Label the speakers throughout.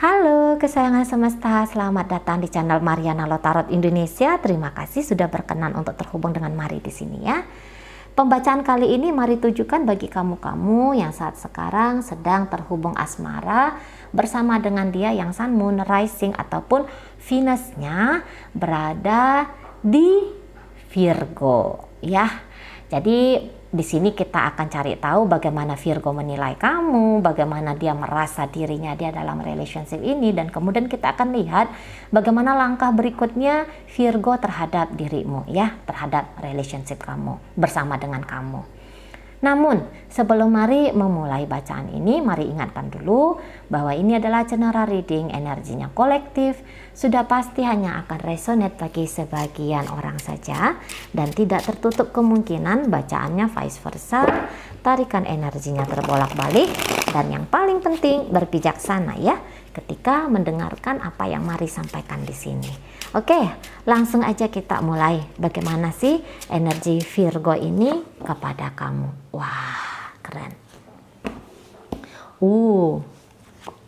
Speaker 1: Halo kesayangan semesta, selamat datang di channel Mariana Lo Tarot Indonesia. Terima kasih sudah berkenan untuk terhubung dengan Mari di sini ya. Pembacaan kali ini Mari tujukan bagi kamu-kamu yang saat sekarang sedang terhubung asmara bersama dengan dia yang Sun, Moon, Rising ataupun Venus-nya berada di Virgo ya. Jadi di sini kita akan cari tahu bagaimana Virgo menilai kamu, bagaimana dia merasa dirinya dia dalam relationship ini, dan kemudian kita akan lihat bagaimana langkah berikutnya Virgo terhadap dirimu ya, terhadap relationship kamu bersama dengan kamu. Namun sebelum Mari memulai bacaan ini, Mari ingatkan dulu bahwa ini adalah general reading, energinya kolektif, sudah pasti hanya akan resonate bagi sebagian orang saja dan tidak tertutup kemungkinan bacaannya vice versa, tarikan energinya terbolak-balik, dan yang paling penting berbijaksana ya ketika mendengarkan apa yang Mari sampaikan di sini. Oke, langsung aja kita mulai. Bagaimana sih energi Virgo ini kepada kamu? Wah, keren.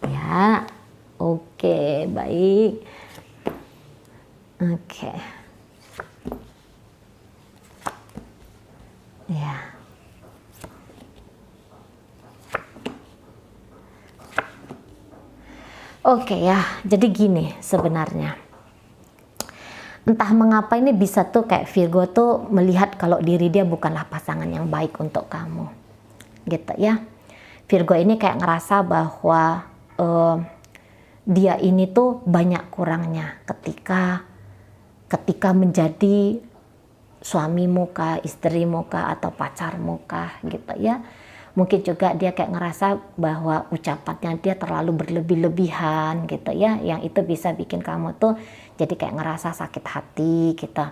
Speaker 1: Ya, oke, baik. Oke. Ya. Oke ya, jadi gini sebenarnya. Entah mengapa ini bisa tuh kayak Virgo tuh melihat kalau diri dia bukanlah pasangan yang baik untuk kamu. Gitu ya. Virgo ini kayak ngerasa bahwa dia ini tuh banyak kurangnya ketika menjadi suamimu kah, istrimu kah, atau pacarmu kah gitu ya. Mungkin juga dia kayak ngerasa bahwa ucapannya dia terlalu berlebih-lebihan gitu ya, yang itu bisa bikin kamu tuh jadi kayak ngerasa sakit hati gitu.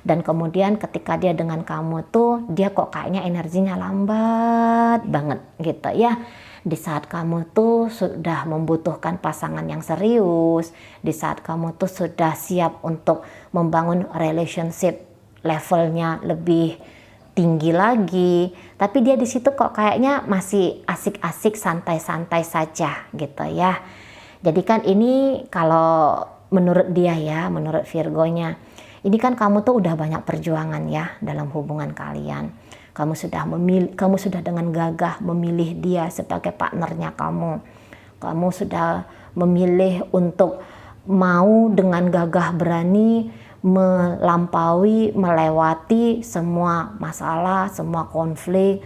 Speaker 1: Dan kemudian ketika dia dengan kamu tuh dia kok kayaknya energinya lambat banget gitu ya. Di saat kamu tuh sudah membutuhkan pasangan yang serius, di saat kamu tuh sudah siap untuk membangun relationship levelnya lebih tinggi lagi, tapi dia di situ kok kayaknya masih asik-asik, santai-santai saja gitu ya. Jadi kan ini kalau menurut dia ya, menurut Virgonya, ini kan kamu tuh udah banyak perjuangan ya dalam hubungan kalian. Kamu sudah dengan gagah memilih dia sebagai partnernya kamu. Kamu sudah memilih untuk mau dengan gagah berani melewati semua masalah, semua konflik,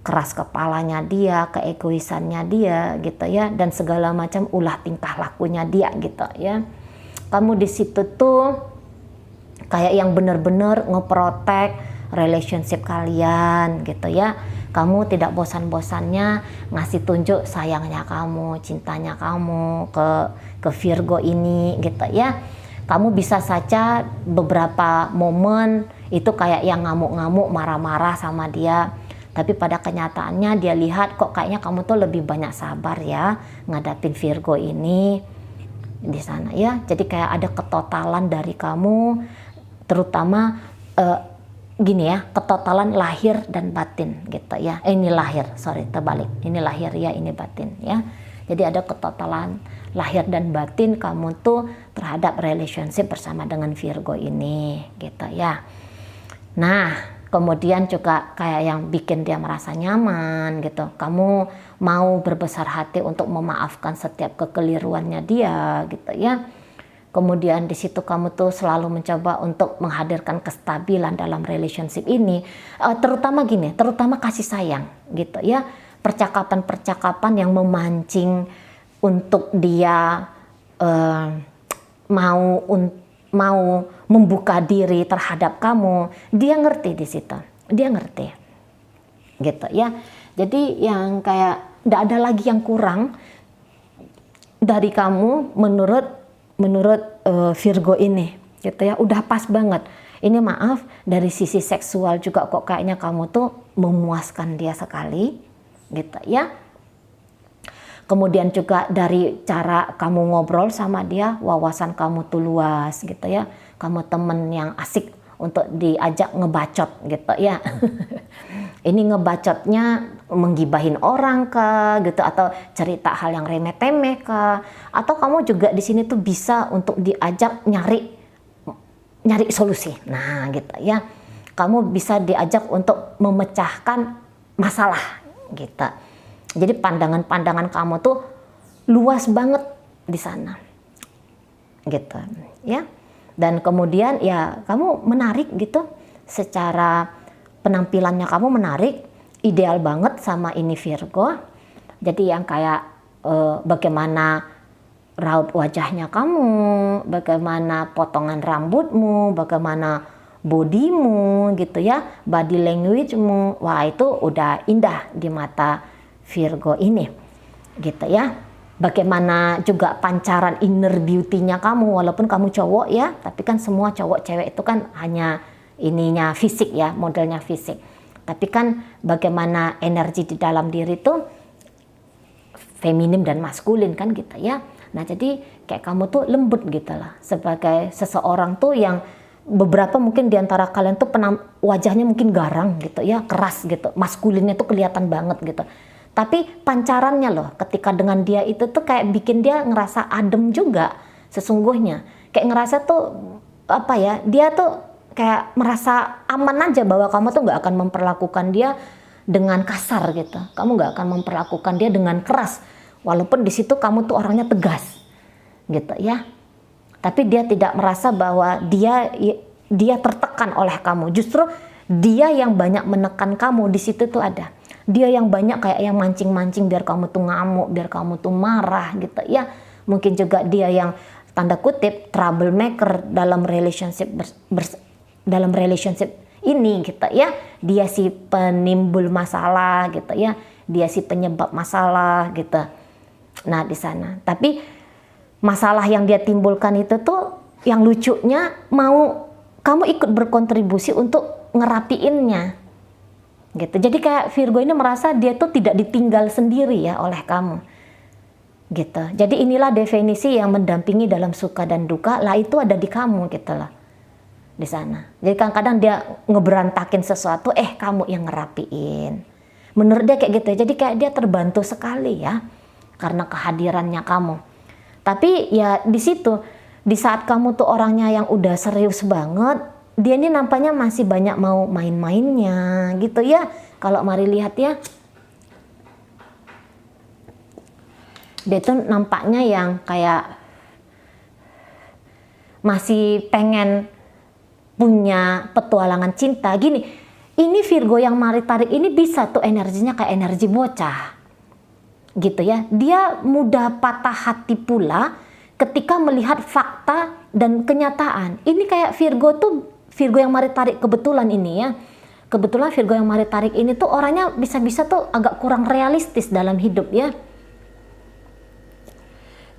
Speaker 1: keras kepalanya dia, keegoisannya dia gitu ya, dan segala macam ulah tingkah lakunya dia gitu ya. Kamu di situ tuh kayak yang benar-benar ngeprotek relationship kalian gitu ya. Kamu tidak bosan-bosannya ngasih tunjuk sayangnya kamu, cintanya kamu ke Virgo ini gitu ya. Kamu bisa saja beberapa momen itu kayak yang ngamuk-ngamuk, marah-marah sama dia. Tapi pada kenyataannya dia lihat kok kayaknya kamu tuh lebih banyak sabar ya ngadapin Virgo ini di sana ya. Jadi kayak ada ketotalan dari kamu, terutama gini ya, ketotalan lahir dan batin gitu ya. Ini lahir, terbalik. Ini lahir ya, ini batin ya. Jadi ada ketotalan lahir dan batin kamu tuh terhadap relationship bersama dengan Virgo ini gitu ya. Nah kemudian juga kayak yang bikin dia merasa nyaman gitu, kamu mau berbesar hati untuk memaafkan setiap kekeliruannya dia gitu ya. Kemudian di situ kamu tuh selalu mencoba untuk menghadirkan kestabilan dalam relationship ini, terutama kasih sayang gitu ya. Percakapan-percakapan yang memancing untuk dia mau membuka diri terhadap kamu, dia ngerti di situ, dia ngerti, gitu ya. Jadi yang kayak tidak ada lagi yang kurang dari kamu menurut Virgo ini, gitu ya. Udah pas banget. Ini maaf dari sisi seksual juga kok kayaknya kamu tuh memuaskan dia sekali, gitu ya. Kemudian juga dari cara kamu ngobrol sama dia, wawasan kamu tuh luas gitu ya. Kamu temen yang asik untuk diajak ngebacot gitu ya. Ini ngebacotnya menggibahin orang kah gitu, atau cerita hal yang remeh-temeh kah, atau kamu juga di sini tuh bisa untuk diajak nyari solusi. Nah gitu ya, kamu bisa diajak untuk memecahkan masalah gitu. Jadi pandangan-pandangan kamu tuh luas banget di sana gitu ya. Dan kemudian ya kamu menarik gitu, secara penampilannya kamu menarik, ideal banget sama ini Virgo. Jadi yang kayak bagaimana raut wajahnya kamu, bagaimana potongan rambutmu, bagaimana bodimu gitu ya, body languagemu, wah itu udah indah di mata Virgo ini gitu ya. Bagaimana juga pancaran inner beauty-nya kamu, walaupun kamu cowok ya, tapi kan semua cowok cewek itu kan hanya ininya fisik ya, modelnya fisik. Tapi kan bagaimana energi di dalam diri itu feminim dan maskulin kan gitu ya. Nah jadi kayak kamu tuh lembut gitu lah, sebagai seseorang tuh yang beberapa mungkin diantara kalian tuh wajahnya mungkin garang gitu ya, keras gitu, maskulinnya tuh kelihatan banget gitu. Tapi pancarannya loh ketika dengan dia itu tuh kayak bikin dia ngerasa adem juga sesungguhnya. Kayak ngerasa tuh apa ya, dia tuh kayak merasa aman aja bahwa kamu tuh nggak akan memperlakukan dia dengan kasar gitu. Kamu nggak akan memperlakukan dia dengan keras. Walaupun di situ kamu tuh orangnya tegas gitu ya. Tapi dia tidak merasa bahwa dia tertekan oleh kamu. Justru dia yang banyak menekan kamu di situ tuh ada. Dia yang banyak kayak yang mancing-mancing biar kamu tuh ngamuk, biar kamu tuh marah gitu ya. Mungkin juga dia yang tanda kutip troublemaker dalam relationship dalam relationship ini gitu ya. Dia si penimbul masalah gitu ya. Dia si penyebab masalah gitu. Nah di sana. Tapi masalah yang dia timbulkan itu tuh yang lucunya mau kamu ikut berkontribusi untuk ngerapiinnya. Gitu. Jadi kayak Virgo ini merasa dia tuh tidak ditinggal sendiri ya oleh kamu. Gitu. Jadi inilah definisi yang mendampingi dalam suka dan duka, lah itu ada di kamu gitu lah. Di sana. Jadi kadang-kadang dia ngeberantakin sesuatu, kamu yang ngerapiin. Menurut dia kayak gitu. Jadi kayak dia terbantu sekali ya karena kehadirannya kamu. Tapi ya di situ, di saat kamu tuh orangnya yang udah serius banget, dia ini nampaknya masih banyak mau main-mainnya gitu ya. Kalau mari lihat ya, dia tuh nampaknya yang kayak masih pengen punya petualangan cinta. Gini, ini Virgo yang mari tarik ini bisa tuh energinya kayak energi bocah gitu ya. Dia mudah patah hati pula ketika melihat fakta dan kenyataan. Ini kayak Virgo yang mari tarik kebetulan ini ya. Kebetulan Virgo yang mari tarik ini tuh orangnya bisa-bisa tuh agak kurang realistis dalam hidup ya.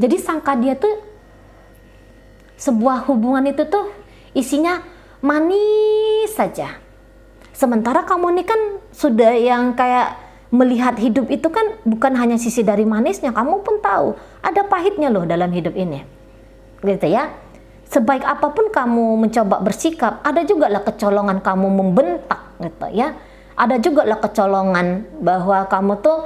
Speaker 1: Jadi sangka dia tuh sebuah hubungan itu tuh isinya manis saja. Sementara kamu ini kan sudah yang kayak melihat hidup itu kan bukan hanya sisi dari manisnya, kamu pun tahu ada pahitnya loh dalam hidup ini. Gitu ya. Sebaik apapun kamu mencoba bersikap, ada juga lah kecolongan kamu membentak gitu ya. Ada juga lah kecolongan bahwa kamu tuh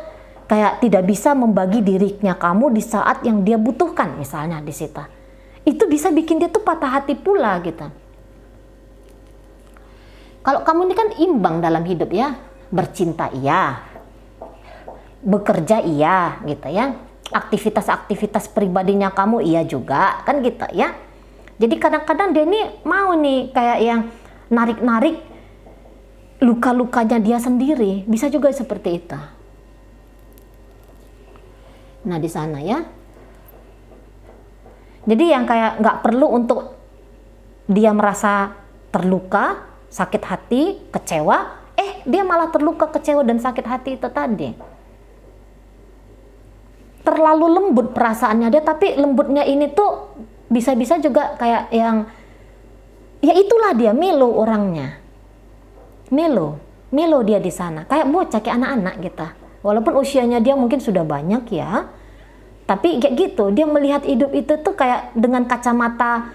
Speaker 1: kayak tidak bisa membagi dirinya kamu di saat yang dia butuhkan misalnya di situ. Itu bisa bikin dia tuh patah hati pula gitu. Kalau kamu ini kan imbang dalam hidup ya, bercinta iya, bekerja iya gitu ya. Aktivitas-aktivitas pribadinya kamu iya juga kan gitu ya. Jadi kadang-kadang dia ini mau nih kayak yang narik-narik luka-lukanya dia sendiri, bisa juga seperti itu. Nah di sana ya. Jadi yang kayak nggak perlu untuk dia merasa terluka, sakit hati, kecewa, dia malah terluka, kecewa dan sakit hati itu tadi. Terlalu lembut perasaannya dia, tapi lembutnya ini tuh bisa-bisa juga kayak yang ya itulah dia melo orangnya. Melo dia di sana. Kayak bocah, kayak anak-anak gitu. Walaupun usianya dia mungkin sudah banyak ya. Tapi kayak gitu, dia melihat hidup itu tuh kayak dengan kacamata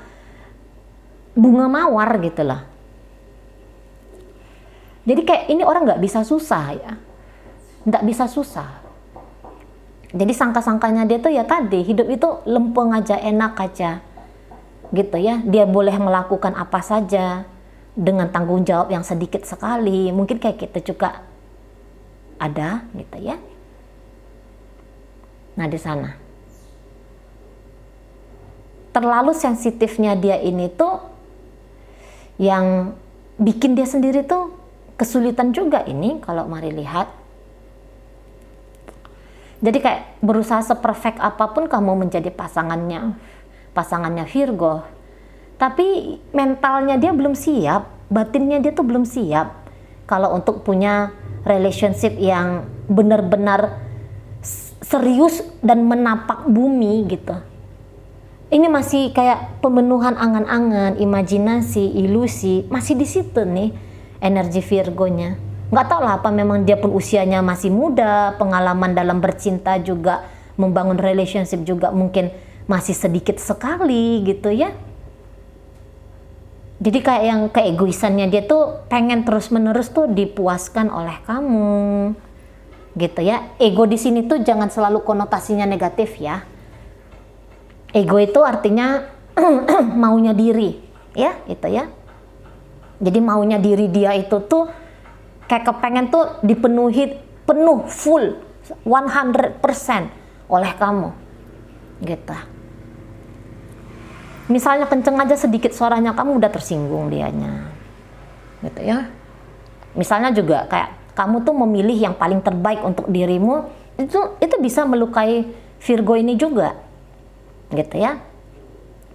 Speaker 1: bunga mawar gitu lah. Jadi kayak ini orang nggak bisa susah ya. nggak bisa susah. Jadi sangka-sangkanya dia tuh ya tadi, hidup itu lempeng aja, enak aja gitu ya. Dia boleh melakukan apa saja dengan tanggung jawab yang sedikit sekali. Mungkin kayak kita juga ada gitu ya. Nah, di sana terlalu sensitifnya dia ini tuh yang bikin dia sendiri tuh kesulitan juga ini kalau mari lihat. Jadi kayak berusaha seperfect apapun kamu menjadi pasangannya Virgo, tapi mentalnya dia belum siap, batinnya dia tuh belum siap kalau untuk punya relationship yang benar-benar serius dan menapak bumi gitu. Ini masih kayak pemenuhan angan-angan, imajinasi, ilusi, masih di situ nih energi Virgonya. Nggak tahu lah apa memang dia pun usianya masih muda, pengalaman dalam bercinta juga, membangun relationship juga mungkin masih sedikit sekali gitu ya. Jadi kayak yang keegoisannya dia tuh pengen terus-menerus tuh dipuaskan oleh kamu gitu ya. Ego di sini tuh jangan selalu konotasinya negatif ya. Ego itu artinya maunya diri ya, itu ya. Jadi maunya diri dia itu tuh kayak kepengen tuh dipenuhi penuh full 100% oleh kamu gitu. Misalnya kenceng aja sedikit suaranya kamu udah tersinggung dianya gitu ya. Misalnya juga kayak kamu tuh memilih yang paling terbaik untuk dirimu, itu bisa melukai Virgo ini juga gitu ya.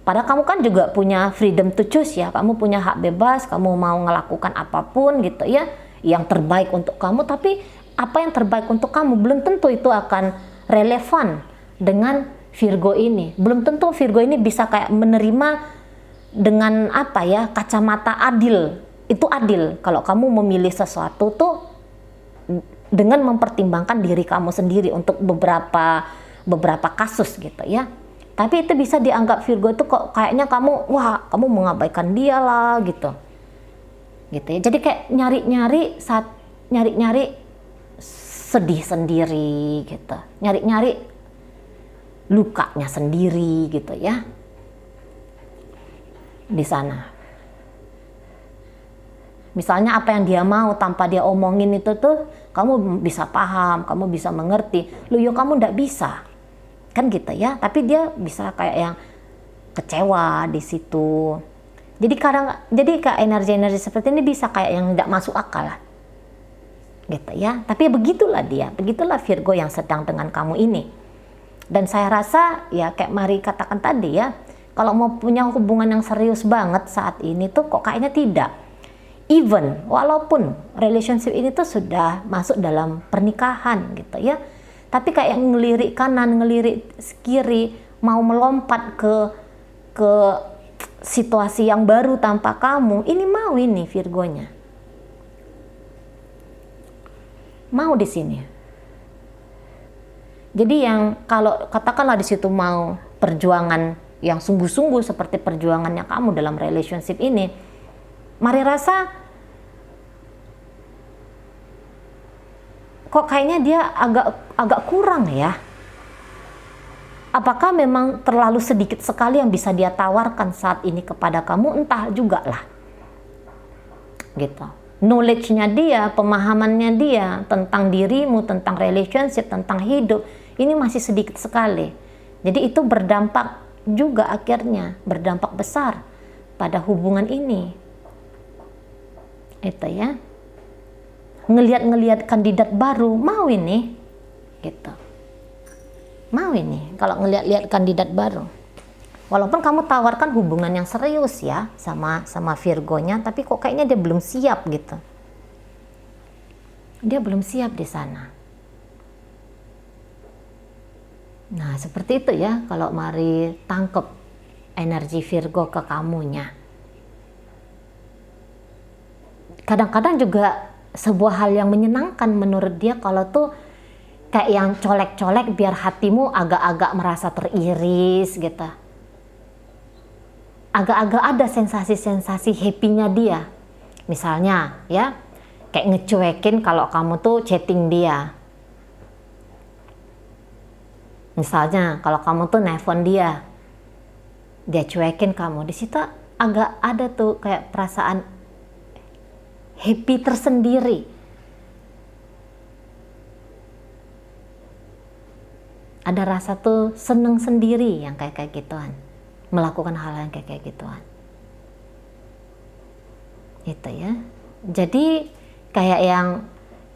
Speaker 1: Padahal kamu kan juga punya freedom to choose ya, kamu punya hak bebas, kamu mau ngelakukan apapun gitu ya, yang terbaik untuk kamu. Tapi apa yang terbaik untuk kamu belum tentu itu akan relevan dengan Virgo ini. Belum tentu Virgo ini bisa kayak menerima dengan apa ya, kacamata adil. Itu adil kalau kamu memilih sesuatu tuh dengan mempertimbangkan diri kamu sendiri untuk beberapa kasus gitu ya. Tapi itu bisa dianggap Virgo itu kok kayaknya kamu mengabaikan dia lah gitu ya. Jadi kayak nyari-nyari sedih sendiri gitu, nyari-nyari lukanya sendiri gitu ya di sana. Misalnya apa yang dia mau tanpa dia omongin itu tuh kamu bisa paham, kamu bisa mengerti. Kamu ndak bisa kan gitu ya. Tapi dia bisa kayak yang kecewa di situ. Jadi kayak energi-energi seperti ini bisa kayak yang nggak masuk akal lah gitu ya. Tapi begitulah Virgo yang sedang dengan kamu ini. Dan saya rasa ya kayak Mari katakan tadi ya, kalau mau punya hubungan yang serius banget saat ini tuh kok kayaknya tidak. Even walaupun relationship ini tuh sudah masuk dalam pernikahan gitu ya, tapi kayak yang ngelirik kanan, ngelirik kiri, mau melompat ke situasi yang baru tanpa kamu, ini mau ini Virgonya. Mau di sini. Jadi yang kalau katakanlah di situ mau perjuangan yang sungguh-sungguh seperti perjuangannya kamu dalam relationship ini, Mari rasa kok kayaknya dia agak kurang ya. Apakah memang terlalu sedikit sekali yang bisa dia tawarkan saat ini kepada kamu? Entah juga lah. Gitu. Knowledge-nya dia, pemahamannya dia tentang dirimu, tentang relationship, tentang hidup, ini masih sedikit sekali. Jadi itu berdampak juga akhirnya, berdampak besar pada hubungan ini. Itu ya. Ngelihat kandidat baru, mau ini. Gitu. Mau ini kalau ngelihat kandidat baru. Walaupun kamu tawarkan hubungan yang serius ya sama Virgonya, tapi kok kayaknya dia belum siap gitu. Dia belum siap di sana. Nah, seperti itu ya kalau Mari tangkep energi Virgo ke kamunya. Kadang-kadang juga sebuah hal yang menyenangkan menurut dia kalau tuh kayak yang colek-colek biar hatimu agak-agak merasa teriris gitu. Agak-agak ada sensasi-sensasi happy-nya dia. Misalnya ya, kayak ngecuekin kalau kamu tuh chatting dia. Misalnya kalau kamu tuh nelfon dia cuekin kamu, di situ agak ada tuh kayak perasaan happy tersendiri. Ada rasa tuh seneng sendiri yang kayak gituan, melakukan hal yang kayak gituan. Itu ya. Jadi kayak yang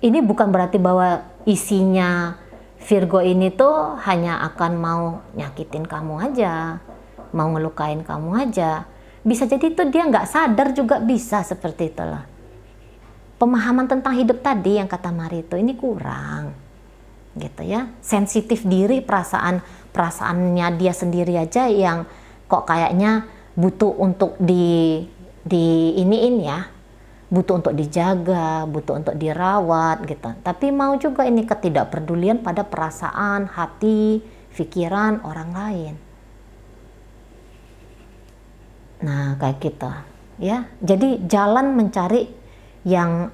Speaker 1: ini bukan berarti bahwa isinya Virgo ini tuh hanya akan mau nyakitin kamu aja, mau ngelukain kamu aja. Bisa jadi tuh dia nggak sadar juga, bisa seperti itulah. Pemahaman tentang hidup tadi yang kata Mari itu ini kurang, gitu ya. Sensitif diri, perasaannya dia sendiri aja yang kok kayaknya butuh untuk di iniin ya, butuh untuk dijaga, butuh untuk dirawat gitu. Tapi mau juga ini ketidakpedulian pada perasaan, hati, pikiran orang lain. Nah, kayak gitu ya. Jadi jalan mencari yang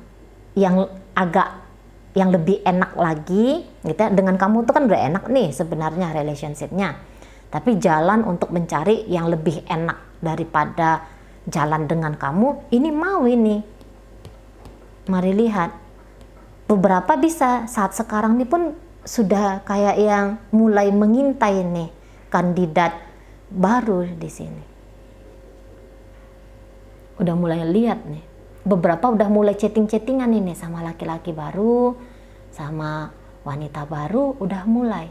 Speaker 1: agak yang lebih enak lagi gitu ya. Dengan kamu tuh kan udah enak nih sebenarnya relationship-nya. Tapi jalan untuk mencari yang lebih enak daripada jalan dengan kamu, ini mau ini. Mari lihat, beberapa bisa saat sekarang ini pun sudah kayak yang mulai mengintai nih kandidat baru di sini. Udah mulai lihat nih, beberapa udah mulai chatting-chattingan ini sama laki-laki baru, sama wanita baru, udah mulai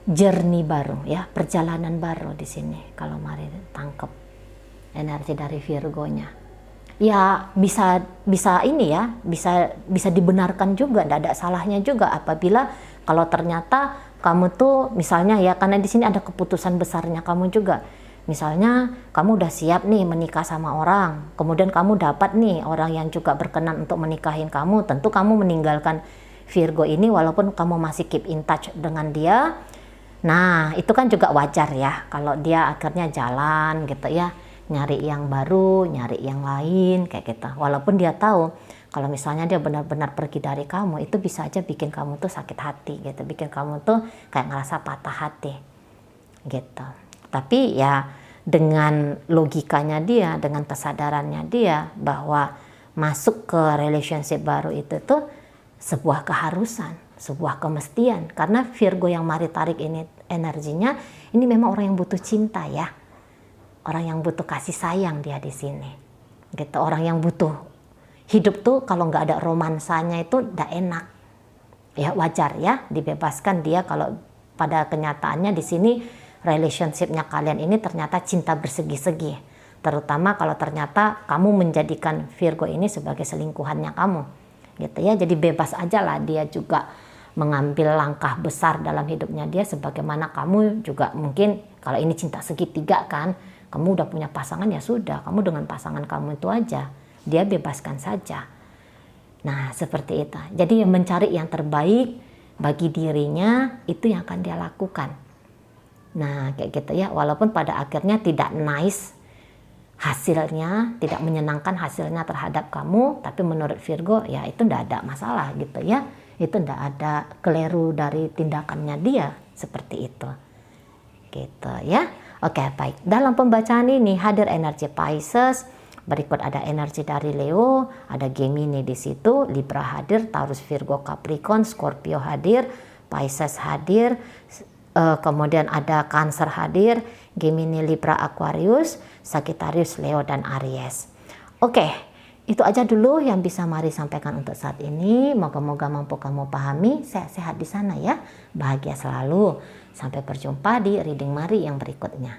Speaker 1: journey baru ya, perjalanan baru di sini. Kalau Mari tangkep energi dari Virgo-nya. Ya bisa ini ya, bisa dibenarkan juga, tidak ada salahnya juga apabila kalau ternyata kamu tuh misalnya ya, karena di sini ada keputusan besarnya kamu juga. Misalnya kamu udah siap nih menikah sama orang, kemudian kamu dapat nih orang yang juga berkenan untuk menikahin kamu, tentu kamu meninggalkan Virgo ini walaupun kamu masih keep in touch dengan dia. Nah, itu kan juga wajar ya kalau dia akhirnya jalan gitu ya, nyari yang baru, nyari yang lain kayak gitu. Walaupun dia tahu kalau misalnya dia benar-benar pergi dari kamu, itu bisa aja bikin kamu tuh sakit hati gitu, bikin kamu tuh kayak ngerasa patah hati gitu. Tapi ya dengan logikanya dia, dengan kesadarannya dia bahwa masuk ke relationship baru itu tuh sebuah keharusan, sebuah kemestian. Karena Virgo yang Mari tarik ini energinya, ini memang orang yang butuh cinta ya. Orang yang butuh kasih sayang dia di sini. Gitu, orang yang butuh hidup tuh kalau nggak ada romansanya itu nggak enak. Ya wajar ya, dibebaskan dia kalau pada kenyataannya di sini relationship-nya kalian ini ternyata cinta bersegi-segi. Terutama kalau ternyata kamu menjadikan Virgo ini sebagai selingkuhannya kamu. Gitu ya, jadi bebas aja lah dia juga mengambil langkah besar dalam hidupnya dia, sebagaimana kamu juga mungkin kalau ini cinta segitiga kan, kamu udah punya pasangan ya sudah, kamu dengan pasangan kamu itu aja, dia bebaskan saja. Nah seperti itu, jadi mencari yang terbaik bagi dirinya itu yang akan dia lakukan. Nah kayak gitu ya, walaupun pada akhirnya tidak nice hasilnya, tidak menyenangkan hasilnya terhadap kamu, tapi menurut Virgo ya itu tidak ada masalah gitu ya, itu tidak ada keliru dari tindakannya dia, seperti itu gitu ya. Oke, baik. Dalam pembacaan ini hadir energi Pisces, berikut ada energi dari Leo, ada Gemini di situ, Libra hadir, Taurus, Virgo, Capricorn, Scorpio hadir, Pisces hadir, kemudian ada Cancer hadir, Gemini, Libra, Aquarius, Sagittarius, Leo, dan Aries. Oke, itu aja dulu yang bisa Mari sampaikan untuk saat ini. Moga-moga mampu kamu pahami. Sehat-sehat di sana ya. Bahagia selalu. Sampai berjumpa di reading Mari yang berikutnya.